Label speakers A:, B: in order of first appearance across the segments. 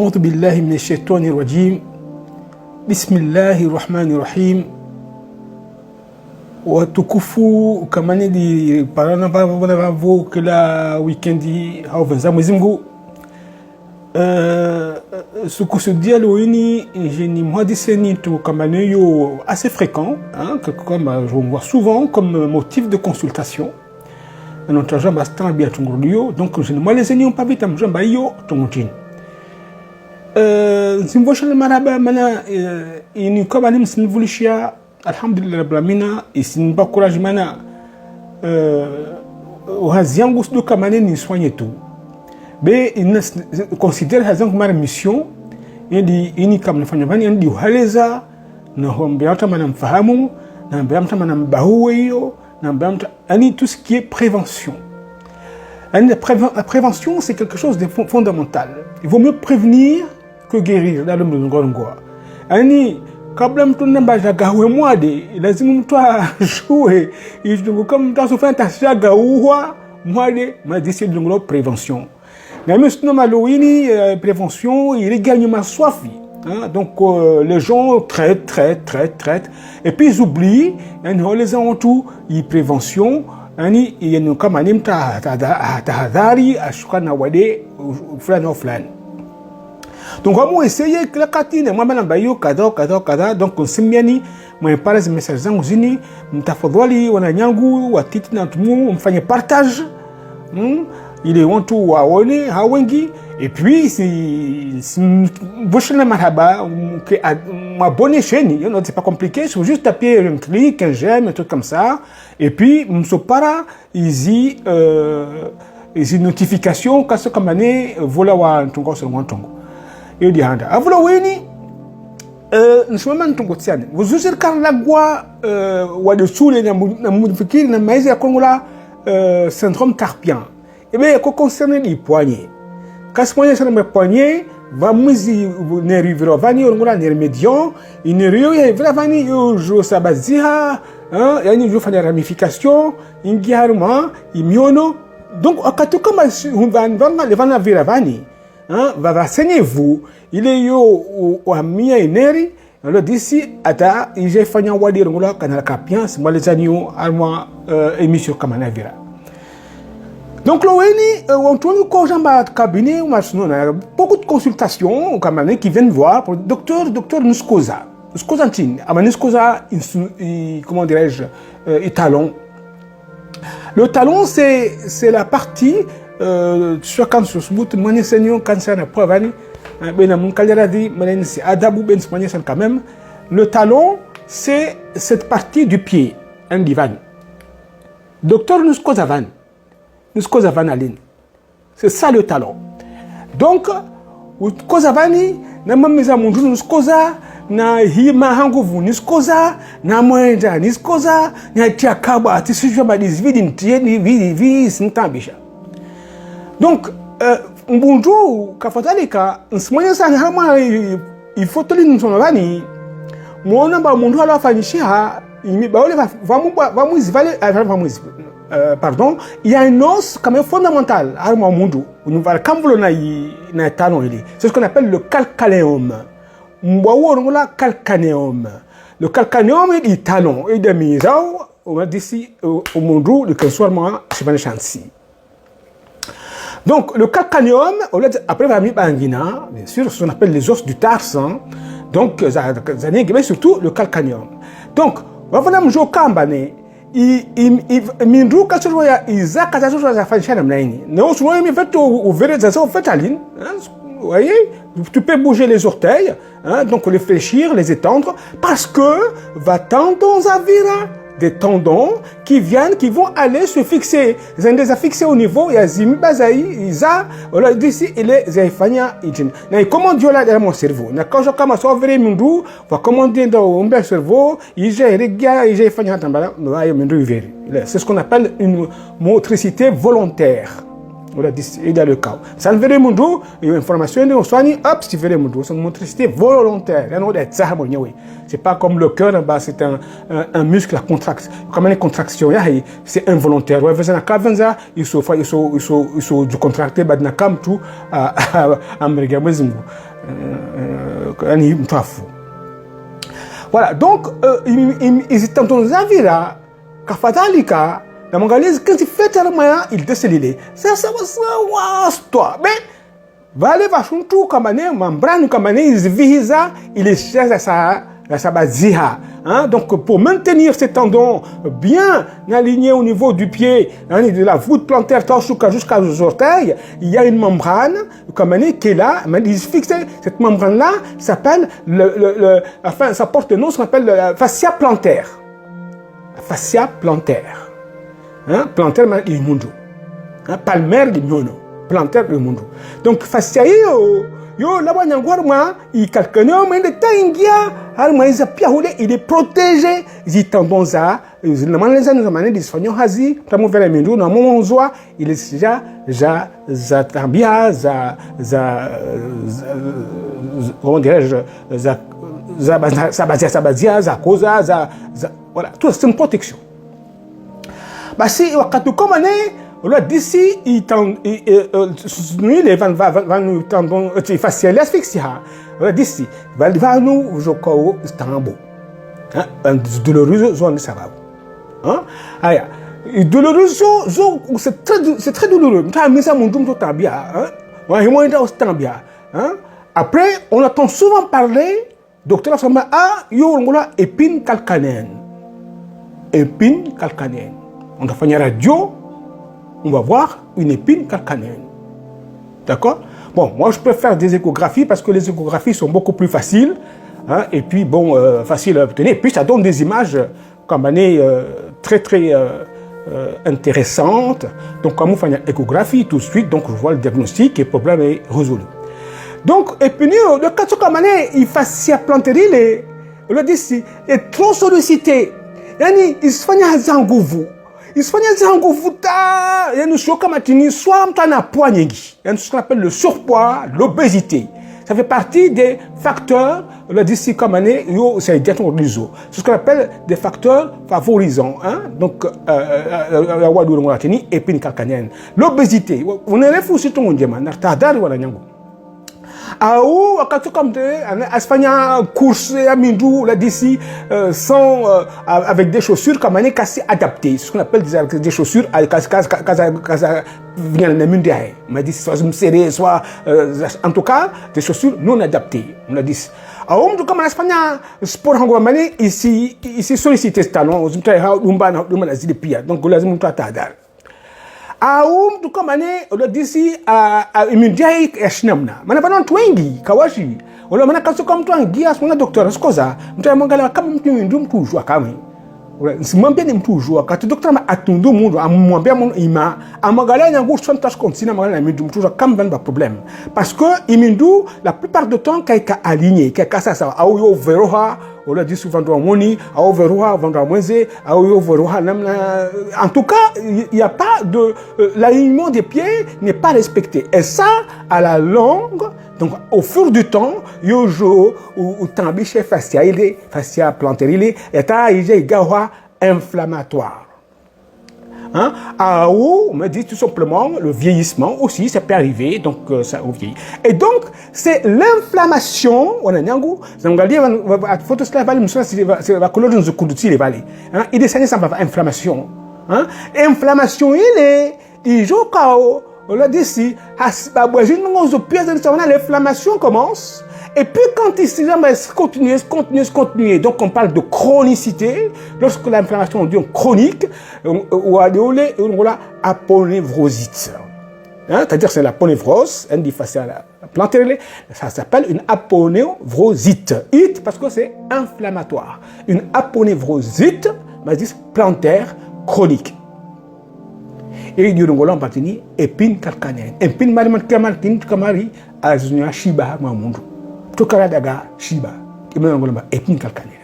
A: أعوذ بالله من الشيطان الرجيم بسم الله الرحمن الرحيم watukufu kamani di parana baba vo kila weekendi au venza mwezi mgu sukusudia loini jeni mwadiseni tu kamani yo assez fréquent hein, que comme je vois souvent comme motif de consultation notre jambe bastan bien tungulio donc je ne moi les eni on pas vite am jamba yo tungutini simvoshal maraba mana ini kamani sinvulishia alhamdulillah rabbil alamin isin ba courage mana haziangu do kamane ni soigner tout be in considère hazangu mara mission ndi ini kam nafanya bani ndi haleza na hombe hata mana mfahamu na mbea mta mana mbahuwe hiyo na mbea mta ani tout ce qui est prévention. La prévention c'est quelque chose de fondamental. Il vaut mieux prévenir que guérir dans le monde. Ani kabla mtu namba jagawe mwade lazima mtu ajue ijugo kama mtu asofanya jagawa mwade madisi de prévention na monsieur malouini prévention il gagne ma soif hein? Donc les gens traitent et puis ils oublient en les gens tout il prévention ani yenu kama ni mta tahadhari ashukana wade fulani. Donc on va essayer que la catine moi maintenant bayo kada donc simiani moi parle des messages zangu zini mtafadhali wananyangu watiti na tumu mfanye partage ile watu waone hawengi et puis si boshana marhaba que m'abonner chaîne you know, c'est pas compliqué, il faut juste taper un clic un j'aime un truc comme ça et puis msopara izi notification kaso kamane vola wa ntongo sur ntongo et di handa avula weni nsoma ntongo tsiane vuzusir kan lagwa wa de soule na modifier na maize ya kongola syndrome carpien et bien ko concerner les poignets kas poignet sur mes poignets va muzi nervi vani ongola nervi médian il nervio ya vani yo jo sabazia hein yani jo fanya ramification ingiaruma imiono donc akatoka ma vana vira vani hein va saigner vous il est yo o amia ineri alors d'ici ata j'ai fanya wadi ngola kanal carpien c'est moi les agneaux alma émission kama na vira. Donc l'ONI, on tourne quand j'en cabinet, on a beaucoup de consultations qui viennent voir pour docteur Nuskoza, Nuskozantine, Nuskoza, comment dirais-je, talon. Le talon c'est la partie sur quand sur ce bout de mon enseignant cancer na preuve ben mon caléradi ben c'est adabou ben c'est quand même. Le talon c'est cette partie du pied, un divan. Docteur Nuskoza van. Nuskoza vanaline. C'est ça le talon. Donc, Nuskoza vani, na mamiza mundu Nuskoza, na hima hanguvu Nuskoza, na mwenda Nuskoza, na tiakaba atisujwa badizvidi ntieni vi sintambisha. Donc, mbundu kafatalika, nsmanya sana hama ifotoli nsona vani, muona ba mundu alo afanyishia, baole vamuizi vale, pardon, il y a un os quand même fondamental à mon monde. C'est ce qu'on appelle le calcanéum. Le calcanéum est du talon et de mise on va d'ici au monde le consolement chez chancy. Donc le calcanéum, après va mettre bangina, bien sûr, ce qu'on appelle les os du tarse. Donc mais surtout le calcanéum. Donc on va voir au kambane. Mindu kacho ya izaka zazo za fanisha namna hii na usiwe miveto uvere zazo fetaline vous voyez tu peux bouger les orteils hein, donc les fléchir les étendre parce que va tendons à virer des tendons qui vont aller se fixer ils ont déjà fixé au niveau ya zimi bazai iza voilà d'ici il est zaifanya ijin na comment Dieu là dans mon cerveau na quand je commence à ouvrir mindu va commander dans mon cerveau il zaifanya tambala no mindu veri c'est ce qu'on appelle une motricité volontaire. Voilà, et dans le cas. Ça ne veut pas dire information de soigner, hop, c'est veut dire c'est une motricité volontaire. C'est pas comme le cœur, c'est un muscle à contraction. Comme les contractions, c'est involontaire. Il faut du contracter, tout, Voilà, donc ils tentent zavira kafadalika na mangalizi kinti feta maya il décelé ça toi mais vale vashuntu kamane membrane kamane izvihiza il cherche sa baziha. Hein? Donc, pour maintenir ces tendons bien alignés au niveau du pied, hein, de la voûte plantaire jusqu'aux orteils, il y a une membrane qui est là, cette membrane-là s'appelle, enfin, ça porte le nom, ça s'appelle la fascia plantaire. La fascia plantaire. Hein? Plantaire, il mundo. Hein? Palmaire, il mundo. Plantaire, il mundo. Donc, fascia, yo là-bas il calcule mais le temps il est protégé il tendons à les années des soignants hazi tamo vers les na monzoa il est déjà za tambia za comment dirais-je za causa voilà tout c'est une protection bah si wakati comme d'ici, les tendons faciales asphyxia. D'ici, va nous jouer stambo. Un douloureux zone ça va. Douloureux c'est très douloureux. Après, on entend souvent parler, docteur Samba, épine calcanéenne. Épine calcanéenne. On a fait une radio. On va voir une épine calcanéenne. D'accord? Bon, moi je préfère des échographies parce que les échographies sont beaucoup plus faciles. Hein, et puis, bon, facile à obtenir. Et puis, ça donne des images comme très intéressantes. Donc, quand on fait une échographie, tout de suite, donc je vois le diagnostic et le problème est résolu. Donc, et puis, le cas de comme il fascia plantaire, le dit, est trop sollicité. Yani, il se fait un zangouvou. Il se fait il y a une chose comme soit on a poignegi, il y a ce qu'on appelle le surpoids, l'obésité. Ça fait partie des facteurs, le d'ici comme année, c'est ce qu'on appelle des facteurs favorisants. Hein? Donc, épine calcanéenne. L'obésité, on est refusé tout le monde, on a retardé ou wakati comme Espagne course à Mindou là d'ici sans avec des chaussures comme on est cassé adaptées, ce qu'on appelle des chaussures m'a dit soit serré soit en tout cas des chaussures non adaptées. On a dit comme en Espagne sport hangomani ici sollicité ce talon aux donc lazim tadar tu comme année d'ici à immundiaï eshnamna mana bana twengi kawashi wala mana kaso comme toi gias mon docteur skoza mtu mangala kama mtu mtu jua kama simwambia ni mtu jua kati docteur ma atundu mundu amwambia mundu ima amagala nyangu chantage continue amagala na mtu jua kama ban problème parce que imindu la plupart du temps kaika aligné kaika ça au yo veroha on l'a dit souvent dans moni au veroha vendre moise au yo veroha en tout cas il y a pas de l'alignement des pieds n'est pas respecté et ça à la longue donc au fur du temps yojo ou tambiche fascia plantaire et ta gawa inflammatoire. Hein? On me dit tout simplement le vieillissement aussi, ça peut arriver, donc ça vieillit. Et donc, c'est l'inflammation, on a nyangu, il est ça va inflammation. Inflammation, il joue kao, on l'a dit ici, l'inflammation commence. Et puis quand il continue, donc on parle de chronicité, lorsque l'inflammation devient chronique, ou à aponevrosite. C'est-à-dire c'est la ponévrose, ça s'appelle une aponevrosite. It parce que c'est inflammatoire. Une aponevrosite, plantaire chronique. Et il y a une partie épine calcanéenne. Épine mariman kamari azunya shiba mamundu. Daga shiba. Épine calcanéenne.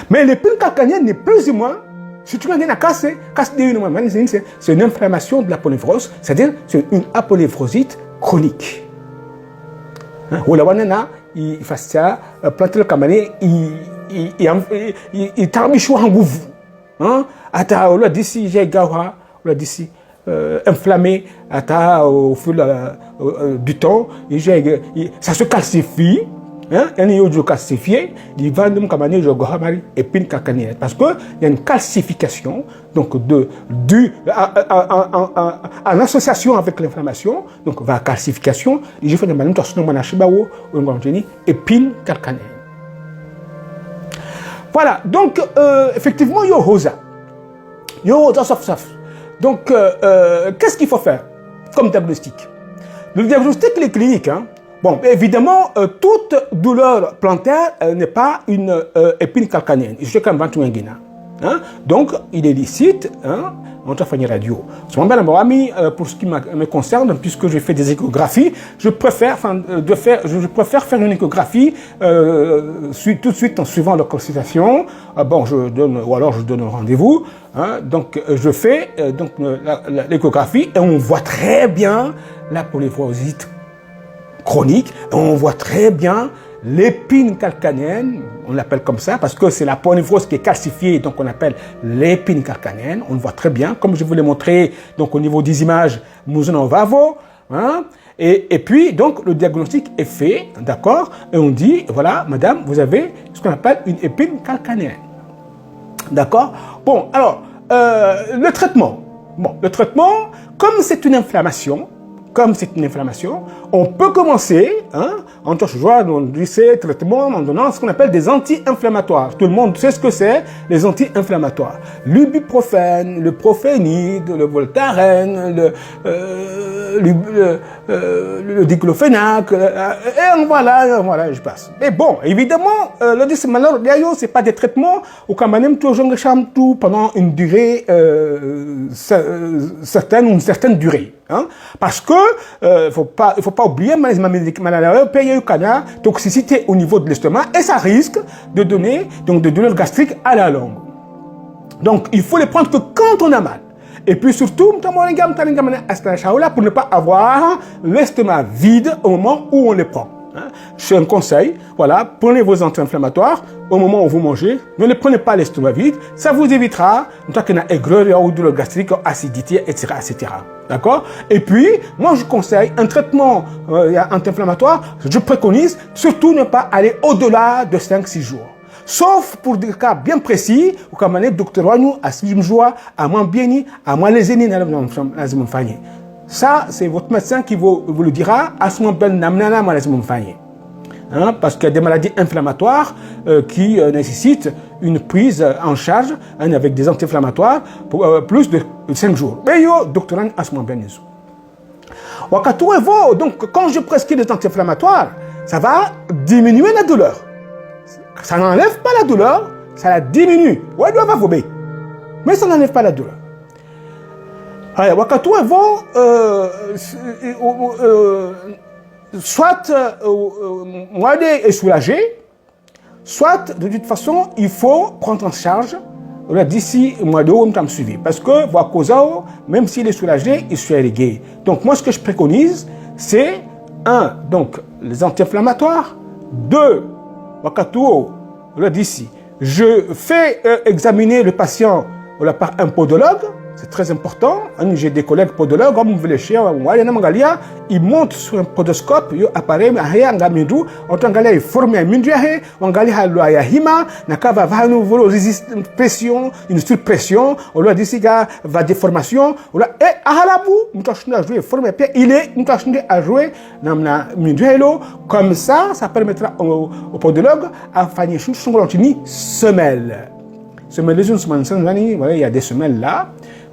A: Mais l'épine calcanéenne n'est plus ou moins, si tu regardes la casse c'est une inflammation de la ponévrose, c'est-à-dire c'est une aponévrosite chronique. Ou la wanana, il fait ça, planter le camané, il tarbichou en gouvou. Ata, on l'a dit si j'ai gawa, on l'a dit si, inflammé au fil du temps, ça se calcifie. Hein, il calcifié, il va nous commander épine calcanéenne parce qu'il y a une calcification donc due en association avec l'inflammation, donc va calcification, il fait une épine calcanéenne. Voilà, donc effectivement, il y a Rosa. Il y a Rosa saf. Donc, qu'est-ce qu'il faut faire comme diagnostic? Le diagnostic, il est clinique. Hein. Bon, évidemment, toute douleur plantaire n'est pas une épine calcanéenne. Je suis comme hein. Donc, il est licite, hein, on t'a fait une radio. Pour ce qui me concerne, puisque je fais des échographies, je préfère faire une échographie tout de suite en suivant la consultation. Bon, je donne un rendez-vous. Hein, donc, je fais l'échographie et on voit très bien la polyvrosite chronique, et on voit très bien l'épine calcanéenne, on l'appelle comme ça, parce que c'est la polyvrose qui est calcifiée, donc on appelle l'épine calcanéenne, on le voit très bien, comme je vous l'ai montré, donc au niveau des images, Mouzonon Vavo, hein, et puis, donc, le diagnostic est fait, d'accord, et on dit, voilà, madame, vous avez ce qu'on appelle une épine calcanéenne, d'accord. Bon, alors, le traitement, comme c'est une inflammation, on peut commencer, hein, en ces traitements en donnant ce qu'on appelle des anti-inflammatoires. Tout le monde sait ce que c'est, les anti-inflammatoires. L'ibuprofène, le profénide, le voltaren, le diclofénac, et voilà, je passe. Mais bon, évidemment, le dysmalor, c'est pas des traitements où quand même tout pendant une durée certaine ou une certaine durée. Hein? Parce que il faut pas oublier toxicité au niveau de l'estomac et ça risque de donner donc de douleurs gastriques à la longue. Donc il faut les prendre que quand on a mal. Et puis surtout pour ne pas avoir l'estomac vide au moment où on les prend. Hein? C'est un conseil, voilà, prenez vos anti-inflammatoires au moment où vous mangez, ne les prenez pas l'estomac vide, ça vous évitera une aigreur ou douleur gastrique, acidité, etc. etc. D'accord? Et puis, moi je conseille un traitement anti-inflammatoire, je préconise surtout ne pas aller au-delà de 5-6 jours. Sauf pour des cas bien précis, où comme le docteur Wagnou, à Sijimjoua, à moins bien, à moins les aînés, ça, c'est votre médecin qui vous le dira à ce moment-là, hein, parce qu'il y a des maladies inflammatoires qui nécessitent une prise en charge hein, avec des anti-inflammatoires pour plus de 5 jours. Mais yo, docteur, à ce moment-là, donc, quand je prescris des anti-inflammatoires, ça va diminuer la douleur. Ça n'enlève pas la douleur, ça la diminue. Ouais, doit va vomir. Mais ça n'enlève pas la douleur. Soit moi est soulagé, soit de toute façon il faut prendre en charge d'ici mois de on me suivi parce que même s'il est soulagé, il soit irrigué. Donc moi ce que je préconise c'est 1 donc les anti-inflammatoires, 2 d'ici je fais examiner le patient par un podologue. C'est très important. J'ai des collègues podologues, comme vous voulez chez ils montent sur un podoscope, ils appareil, on est formé à Mindriahe, on a hima, nakava va nous pression, une surpression, on lui a dit va déformation, et à la bout, nous avons joué formé, il est, nous avons à jouer dans Mindriahe, comme ça permettra au podologue à faire une semelle. Il y a des semelles là.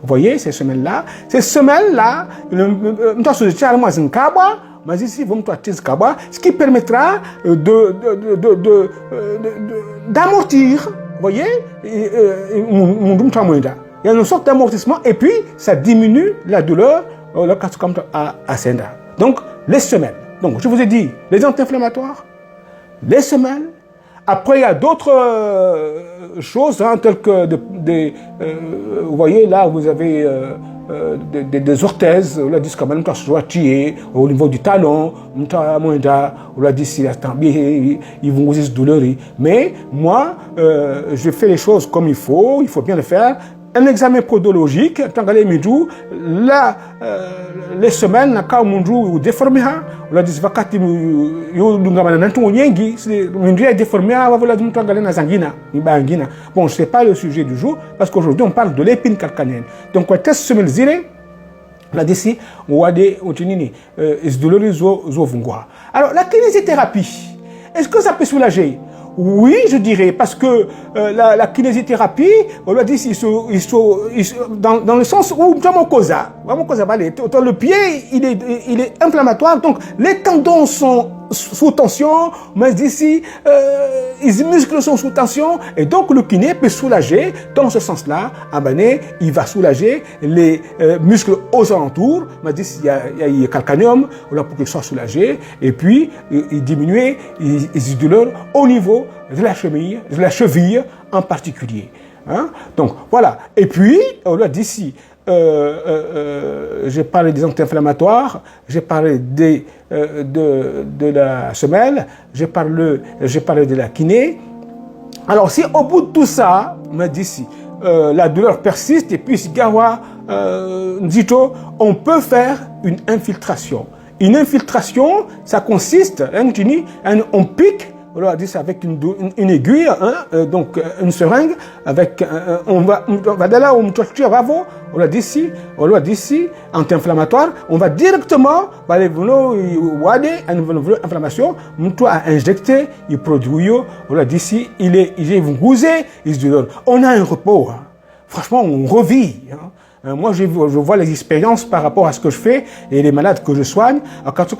A: Vous voyez ces semelles-là? Ces semelles-là, ce qui permettra d'amortir, vous voyez, il y a une sorte d'amortissement et puis ça diminue la douleur à Senda. Donc, les semelles. Donc, je vous ai dit, les anti-inflammatoires, les semelles. Après, il y a d'autres choses, hein, telles que vous voyez, là, vous avez des orthèses, on l'a dit quand même, au niveau du talon, on l'a dit, ils vont vous douleur. Mais moi, je fais les choses comme il faut bien le faire. un examen podologique, là, les semaines, quand on déformé, on a dit que bon, ce n'est pas le sujet du jour, parce qu'aujourd'hui, on parle de l'épine calcanéenne. Donc, on teste ce melzire, là, d'ici, on a des alors, la kinésithérapie, est-ce que ça peut soulager? Oui, je dirais, parce que la kinésithérapie, on l'a dit, dans le sens où le pied, il est inflammatoire, donc les tendons sont sous tension, mais d'ici, les muscles sont sous tension, et donc le kiné peut soulager, dans ce sens-là, il va soulager les muscles aux alentours, mais d'ici, il y a le calcanéum, pour qu'il soit soulagé, et puis, il diminue les douleurs au niveau de la cheville en particulier. Hein? Donc, voilà. Et puis, on l'a dit ici, j'ai parlé des anti-inflammatoires, j'ai parlé de la semelle, j'ai parlé de la kiné. Alors, si au bout de tout ça, on m'a dit ici, la douleur persiste, et puis, on peut faire une infiltration. Une infiltration, ça consiste, on pique, on dit ça avec une aiguille, hein, donc une seringue, avec, on va de là où on l'a dit ici, anti-inflammatoire, on va directement, inflammation, on a injecté, il produit, on l'a dit ici, il est gousé, il se donne. On a un repos, hein. Franchement, on revit, hein. Moi, je vois les expériences par rapport à ce que je fais et les malades que je soigne. Quand j'ai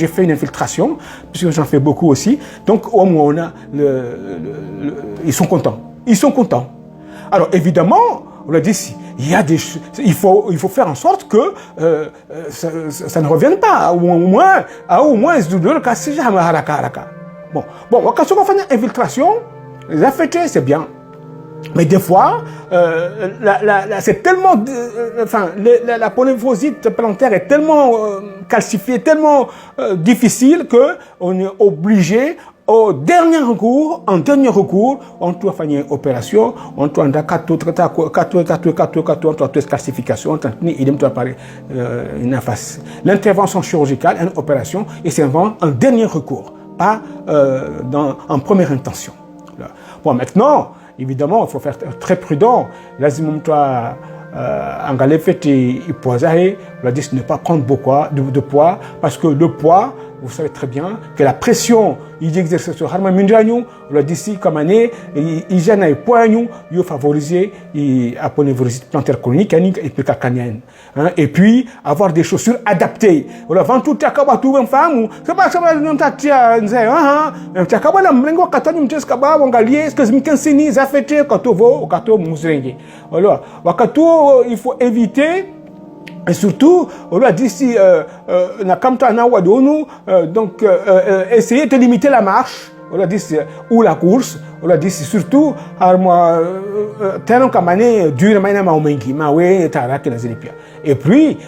A: fait une infiltration, puisque j'en fais beaucoup aussi. Donc, au moins, on a ils sont contents. Ils sont contents. Alors, évidemment, on l'a dit, il faut faire en sorte que ça ne revienne pas. Au moins, bon, quand on fait une infiltration, les affectés, c'est bien. Mais des fois, c'est tellement, la polyphosite plantaire est tellement calcifiée, tellement difficile que on est obligé en dernier recours, on doit faire une opération, on doit calcification, l'intervention chirurgicale, une opération, et c'est un dernier recours, pas en première intention. Bon, maintenant, évidemment, il faut faire très prudent. Lazim en galette et poisaille, on a dit ne pas prendre beaucoup de poids, parce que le poids, vous savez très bien que la pression, il exerce sur Harman Mindranu, on a dit ici comme année, il gêne les poids, il favoriser la polyphosite plantaire chronique et puis calcanéenne. Et puis, avoir des chaussures adaptées. Voilà, avant tout, tu as qu'à trouver une femme, c'est pas ça, non, tu as qu'à dire, tu as qu'à voir la mlingo, quand tu as une petite cabane, on galère, ce que je me conseille, ça fait quand tu vas au gâteau mousselingue. Voilà, il faut éviter. Et surtout, on a dit si donc essayer de limiter la marche, on a dit ou la course, on a dit surtout et puis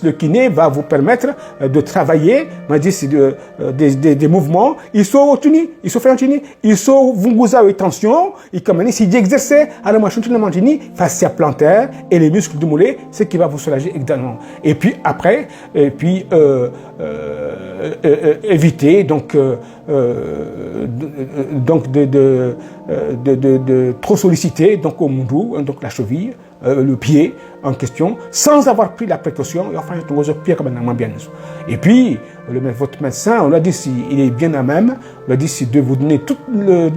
A: le kiné va vous permettre de travailler des mouvements, ils sont tenus, ils sont faits tenus, ils sont vous avez tension, et comme si d'exercer à la machine de mantini fascia plantaire et les muscles du mollet, ce qui va vous soulager également. Et puis après, éviter donc de trop solliciter donc au mundou, donc la cheville, le pied en question, sans avoir pris la précaution. Et puis, votre médecin, on l'a dit s'il est bien à même, on l'a dit c'est de vous donner tous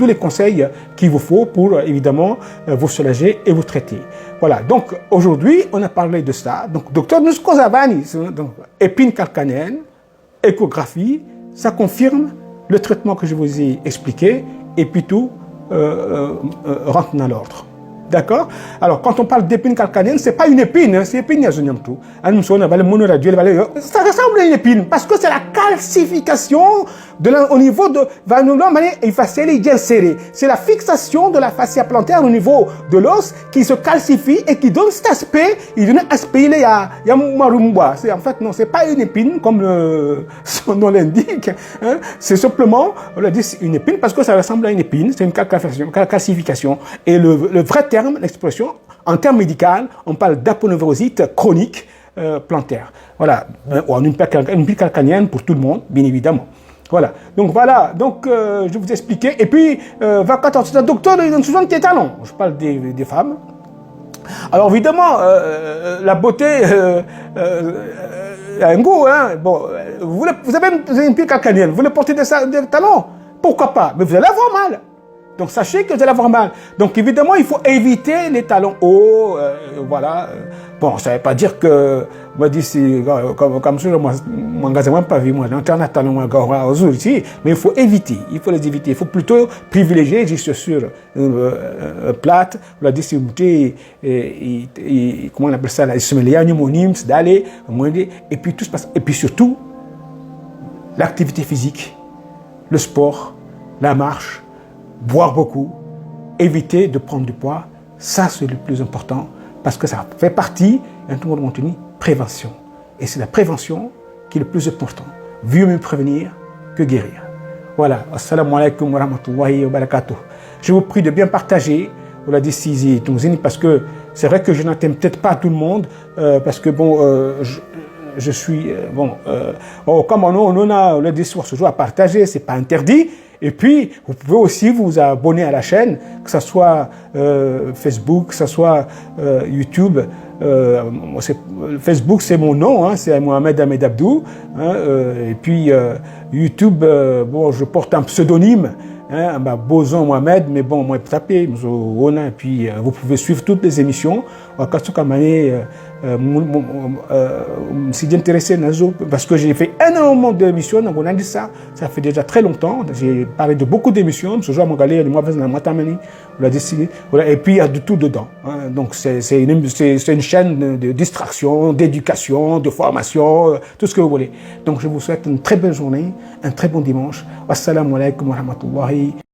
A: les conseils qu'il vous faut pour évidemment vous soulager et vous traiter. Voilà, donc aujourd'hui, on a parlé de ça. Donc, docteur Nusko Zavani, donc épine calcanéenne, échographie, ça confirme le traitement que je vous ai expliqué, et puis tout rentre dans l'ordre. D'accord? Alors, quand on parle d'épine calcanéenne, c'est pas une épine, c'est épine, ça ressemble à une épine, parce que c'est la calcification au niveau de, c'est la fixation de la fascia plantaire au niveau de l'os qui se calcifie et qui donne cet aspect, il donne aspect, il y a marumba. C'est en fait, non, c'est pas une épine, comme son nom l'indique, hein. C'est simplement, on a dit une épine parce que ça ressemble à une épine, c'est une calcification. Et le vrai terme, terme, l'expression, en termes médicaux, on parle d'aponevrosite chronique plantaire. Voilà, ou une pile calcanienne pour tout le monde, bien évidemment. Voilà, donc je vous ai expliqué. Et puis, c'est un docteur dans souvent des talons. Je parle des femmes. Alors évidemment, la beauté a un goût. Hein. Bon, vous avez une pile calcanienne, vous voulez porter des talons, pourquoi pas? Mais vous allez avoir mal. Donc sachez que vous allez avoir mal. Donc évidemment, il faut éviter les talons hauts. Voilà. Bon, ça ne veut pas dire que moi d'ici comme ça, moi magasin pas vu moi internet talons moi ici, mais il faut éviter. Il faut les éviter. Il faut plutôt privilégier des chaussures plates, la distribuer comment on appelle ça, la semelière pneumonyme, d'aller et puis tout se passe. Et puis surtout l'activité physique, le sport, la marche. Boire beaucoup, éviter de prendre du poids, ça c'est le plus important parce que ça fait partie d'un tout le monde prévention. Et c'est la prévention qui est le plus important. Mieux mieux prévenir que guérir. Voilà. Assalamu alaikum wa rahmatullahi wa barakatuh. Je vous prie de bien partager la décision parce que c'est vrai que je n'attends peut-être pas tout le monde parce que bon, je suis comme on a le discours ce jour à partager, c'est pas interdit. Et puis, vous pouvez aussi vous abonner à la chaîne, que ce soit Facebook, que ce soit YouTube. Facebook, c'est mon nom, hein, c'est Mohamed Ahmed Abdou. Hein, et puis, YouTube, bon, je porte un pseudonyme, hein, Bozon Mohamed, mais bon, moi, tapez, et puis vous pouvez suivre toutes les émissions. Si intéressé parce que j'ai fait énormément d'émissions, on a dit ça fait déjà très longtemps. J'ai parlé de beaucoup d'émissions, ce jour, et puis il y a de tout dedans. Hein. Donc c'est une chaîne de distraction, d'éducation, de formation, tout ce que vous voulez. Donc je vous souhaite une très belle journée, un très bon dimanche. Wassalamu alaikum wa rahmatullahi.